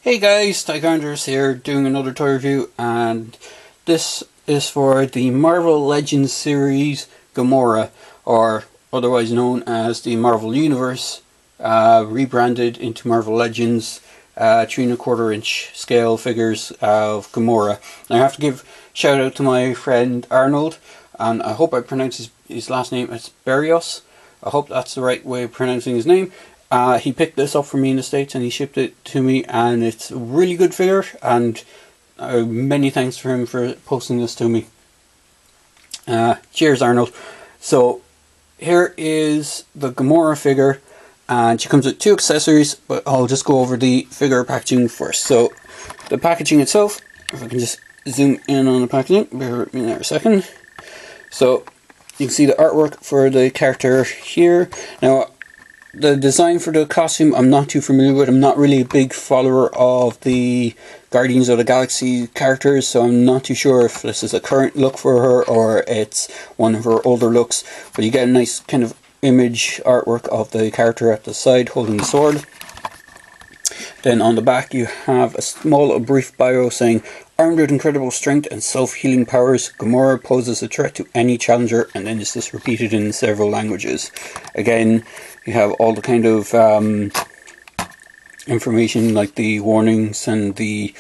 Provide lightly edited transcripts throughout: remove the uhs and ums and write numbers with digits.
Hey guys, Tychonders here doing another toy review, and this is for the Marvel Legends series Gamora, or otherwise known as the Marvel Universe, rebranded into Marvel Legends, 3¼ inch scale figures of Gamora. And I have to give shout out to my friend Arnold, and I hope I pronounce his last name as Berrios. I hope that's the right way of pronouncing his name. He picked this up for me in the States and he shipped it to me, and it's a really good figure, and many thanks for him for posting this to me. Cheers, Arnold. So here is the Gamora figure, and she comes with 2 accessories, but I'll just go over the figure packaging first. So the packaging itself, if I can just zoom in on the packaging, bear with me there a second. So you can see the artwork for the character here. Now, the design for the costume I'm not too familiar with. I'm not really a big follower of the Guardians of the Galaxy characters, so I'm not too sure if this is a current look for her or it's one of her older looks. But you get a nice kind of image artwork of the character at the side holding the sword. Then on the back you have a small brief bio saying, "Armed with incredible strength and self-healing powers, Gamora poses a threat to any challenger," and then it's just repeated in several languages. Again, you have all the kind of information like the warnings and the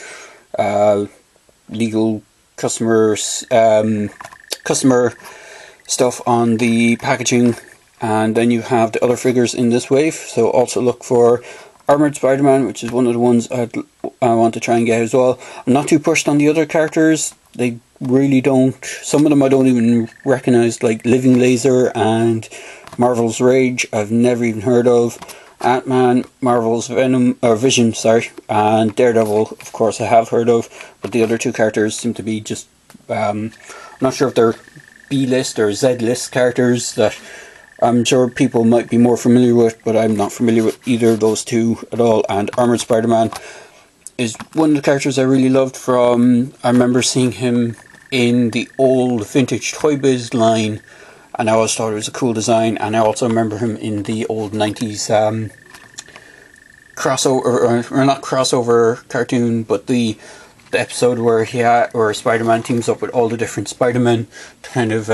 legal customer stuff on the packaging. And then you have the other figures in this wave, so also look for Armored Spider-Man, which is one of the ones I want to try and get as well. I'm not too pushed on the other characters. They really don't. Some of them I don't even recognize, like Living Laser and Marvel's Rage. I've never even heard of. Ant-Man, Marvel's Vision, and Daredevil, of course, I have heard of. But the other 2 characters seem to be just, I'm not sure if they're B-list or Z-list characters that I'm sure people might be more familiar with, but I'm not familiar with either of those 2 at all. And Armored Spider-Man is one of the characters I really loved from, I remember seeing him in the old vintage Toy Biz line, and I always thought it was a cool design. And I also remember him in the old 90s crossover, or not crossover cartoon, but the episode where where Spider-Man teams up with all the different Spider-Men to kind of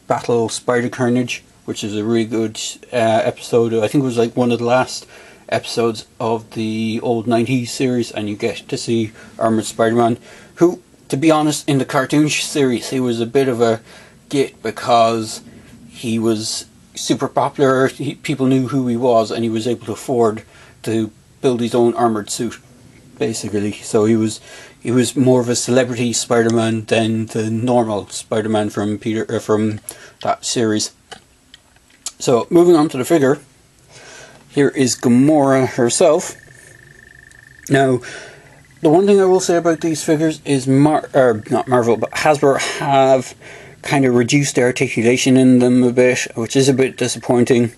battle Spider Carnage, which is a really good episode. I think it was like one of the last episodes of the old 90s series, and you get to see Armored Spider-Man, who, to be honest, in the cartoon series, he was a bit of a git because he was super popular. People knew who he was, and he was able to afford to build his own armored suit, basically. So he was more of a celebrity Spider-Man than the normal Spider-Man from from that series. So, moving on to the figure, here is Gamora herself. Now, the one thing I will say about these figures is not Marvel, but Hasbro have kind of reduced the articulation in them a bit, which is a bit disappointing,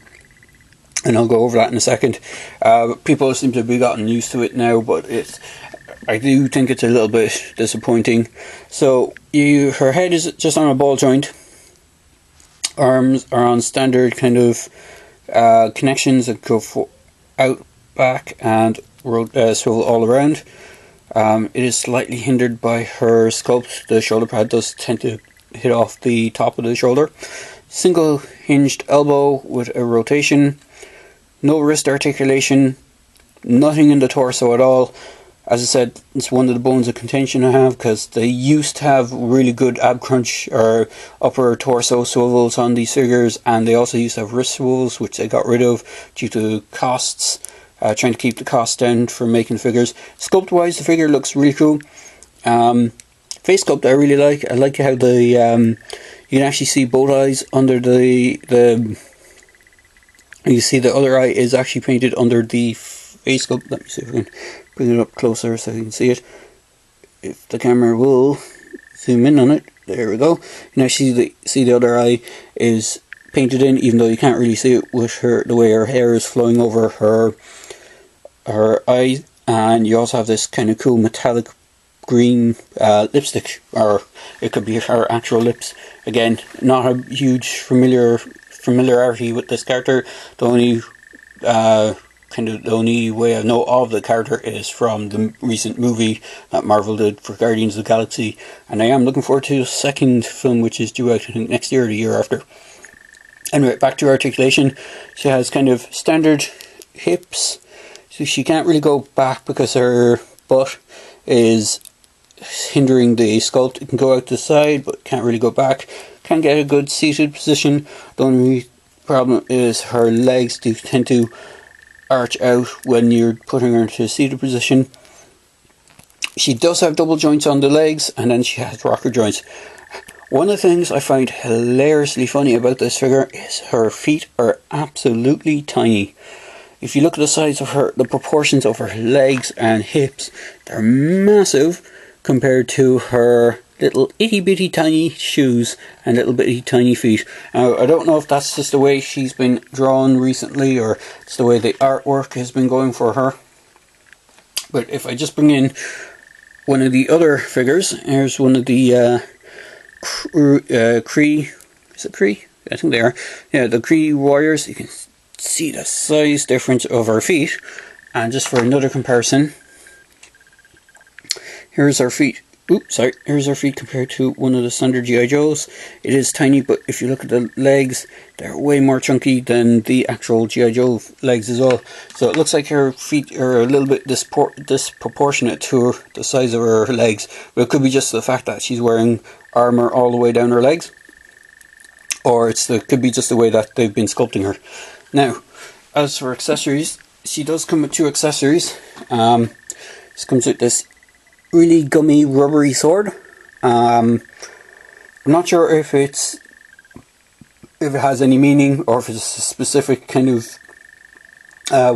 and I'll go over that in a second. People seem to have gotten used to it now, but I do think it's a little bit disappointing. So, her head is just on a ball joint. Arms are on standard kind of connections that go out, back, and swivel all around. It is slightly hindered by her sculpt. The shoulder pad does tend to hit off the top of the shoulder. Single hinged elbow with a rotation. No wrist articulation. Nothing in the torso at all. As I said, it's one of the bones of contention I have, because they used to have really good ab crunch or upper torso swivels on these figures, and they also used to have wrist swivels, which they got rid of due to costs, trying to keep the costs down for making figures. Sculpt wise, the figure looks really cool. Face sculpt I really like. I like how you can actually see both eyes under the you see the other eye is actually painted under the face sculpt. Let me see if I can bring it up closer so you can see it. If the camera will zoom in on it, there we go. You can actually see the other eye is painted in, even though you can't really see it with the way her hair is flowing over her eye. And you also have this kind of cool metallic green lipstick, or it could be her actual lips. Again, not a huge familiarity with this character. The only kind kind of the only way I know of the character is from the recent movie that Marvel did for Guardians of the Galaxy, and I am looking forward to the second film, which is due out next year or the year after. Anyway, back to articulation. She has kind of standard hips, so she can't really go back because her butt is hindering the sculpt. It can go out the side, but can't really go back. Can't get a good seated position. The only problem is her legs do tend to arch out when you're putting her into a seated position. She does have double joints on the legs, and then she has rocker joints. One of the things I find hilariously funny about this figure is her feet are absolutely tiny. If you look at the size of her, the proportions of her legs and hips, they're massive compared to her little itty bitty tiny shoes and little bitty tiny feet. Now, I don't know if that's just the way she's been drawn recently, or it's the way the artwork has been going for her. But if I just bring in one of the other figures, here's one of the Kree, is it Kree? I think they are. Yeah, the Kree warriors. You can see the size difference of her feet. And just for another comparison, here's our feet. Here's our feet compared to one of the standard G.I. Joes. It is tiny, but if you look at the legs, they're way more chunky than the actual G.I. Joe legs as well. So it looks like her feet are a little bit disproportionate to the size of her legs. But it could be just the fact that she's wearing armour all the way down her legs. Or it could be just the way that they've been sculpting her. Now, as for accessories, she does come with 2 accessories. This comes with this really gummy rubbery sword. I'm not sure if it has any meaning, or if it's a specific kind of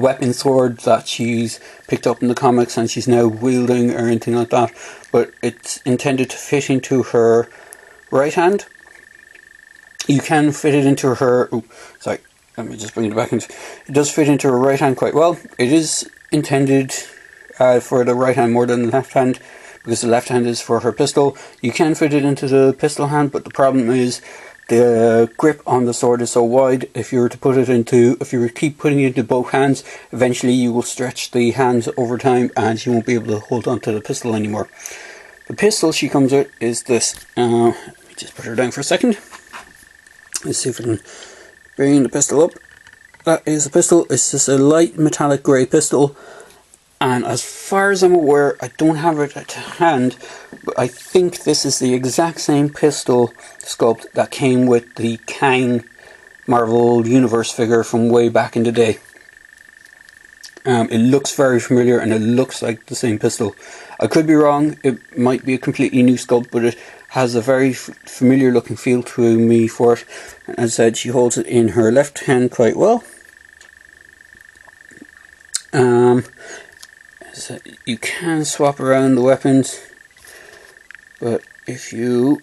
weapon sword that she's picked up in the comics and she's now wielding or anything like that, but it's intended to fit into her right hand. You can fit it into her, let me just bring it back. It does fit into her right hand quite well. It is intended for the right hand more than the left hand, because the left hand is for her pistol. You can fit it into the pistol hand, but the problem is the grip on the sword is so wide. If you were to keep putting it into both hands, eventually you will stretch the hands over time and you won't be able to hold on to the pistol anymore. The pistol she comes with is this. Let me just put her down for a second. Let's see if I can bring the pistol up. That is the pistol. It's just a light metallic grey pistol. And as far as I'm aware, I don't have it at hand, but I think this is the exact same pistol sculpt that came with the Kang Marvel Universe figure from way back in the day. It looks very familiar and it looks like the same pistol. I could be wrong, it might be a completely new sculpt, but it has a very familiar looking feel to me for it. And as I said, she holds it in her left hand quite well. So you can swap around the weapons, but if you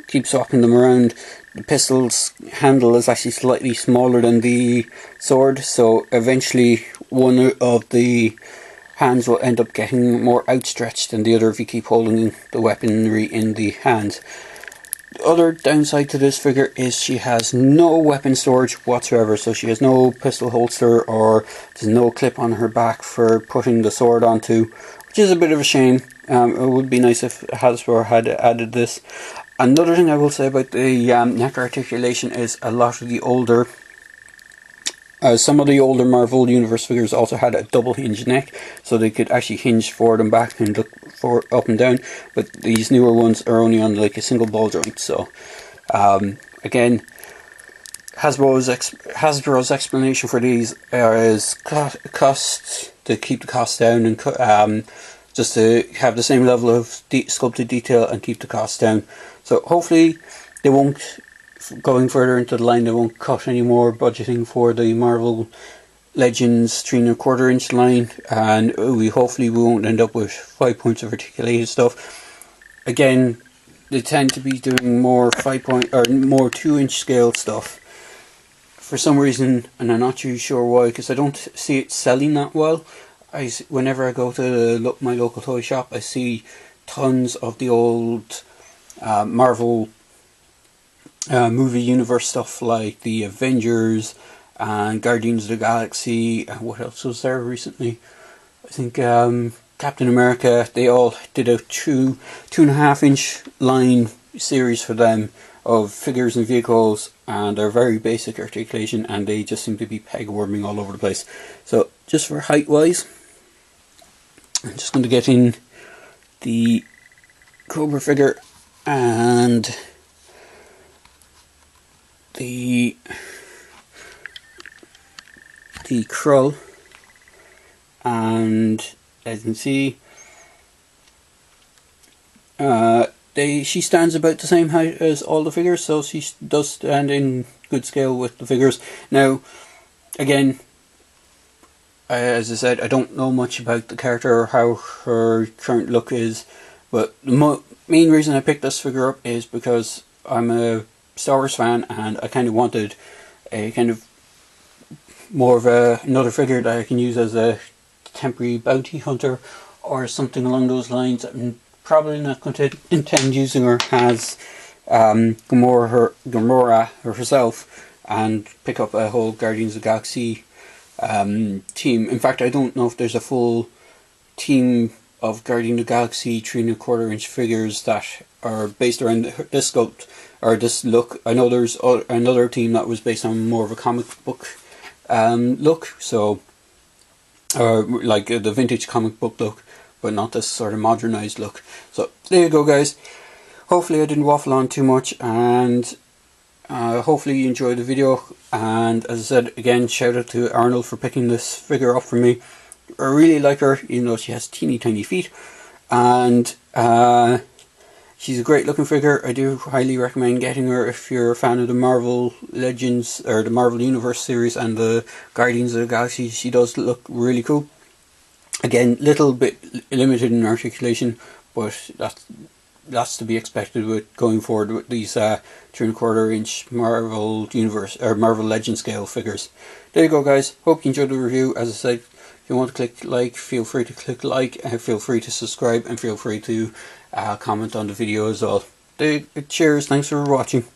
keep swapping them around, the pistol's handle is actually slightly smaller than the sword, so eventually one of the hands will end up getting more outstretched than the other if you keep holding the weaponry in the hands. The other downside to this figure is she has no weapon storage whatsoever, so she has no pistol holster, or there's no clip on her back for putting the sword onto, which is a bit of a shame. It would be nice if Hasbro had added this. Another thing I will say about the neck articulation is a lot of the older some of the older Marvel Universe figures also had a double hinge neck, so they could actually hinge forward and back and look for up and down, but these newer ones are only on like a single ball joint. So again, Hasbro's explanation for these is cost, to keep the costs down, and just to have the same level of sculpted detail and keep the costs down. So hopefully they won't, going further into the line, they won't cut any more budgeting for the Marvel Legends 3 1/4 inch line, and we won't end up with 5 points of articulated stuff. Again, they tend to be doing more 2 inch scale stuff for some reason, and I'm not too sure why, because I don't see it selling that well. Whenever I go to my local toy shop, I see tons of the old Marvel movie universe stuff, like the Avengers and Guardians of the Galaxy, and what else was there recently? I think Captain America. They all did a 2.5 inch line series for them of figures and vehicles, and they're very basic articulation, and they just seem to be peg warming all over the place. So just for height wise, I'm just going to get in the Cobra figure and the Krull, and as you can see, she stands about the same height as all the figures, so she does stand in good scale with the figures. Now, again, as I said, I don't know much about the character or how her current look is, but the main reason I picked this figure up is because I'm a Star Wars fan, and I kind of wanted a kind of more of another figure that I can use as a temporary bounty hunter or something along those lines. I'm probably not going to intend using her as Gamora herself and pick up a whole Guardians of the Galaxy team. In fact, I don't know if there's a full team of Guardians of the Galaxy 3.25 inch figures that are based around this sculpt or this look. I know there's another team that was based on more of a comic book look, so like the vintage comic book look, but not this sort of modernized look. So there you go, guys. Hopefully I didn't waffle on too much, and hopefully you enjoyed the video. And as I said, again, shout out to Arnold for picking this figure up for me. I really like her, even though she has teeny tiny feet, and she's a great looking figure. I do highly recommend getting her if you're a fan of the Marvel Legends or the Marvel Universe series and the Guardians of the Galaxy. She does look really cool. Again, little bit limited in articulation, but that's to be expected with going forward with these 3.25 inch Marvel Universe or Marvel Legend scale figures. There you go, guys. Hope you enjoyed the review. As I said, if you want to click like, feel free to click like, feel free to subscribe, and feel free to comment on the video as well. Cheers, thanks for watching.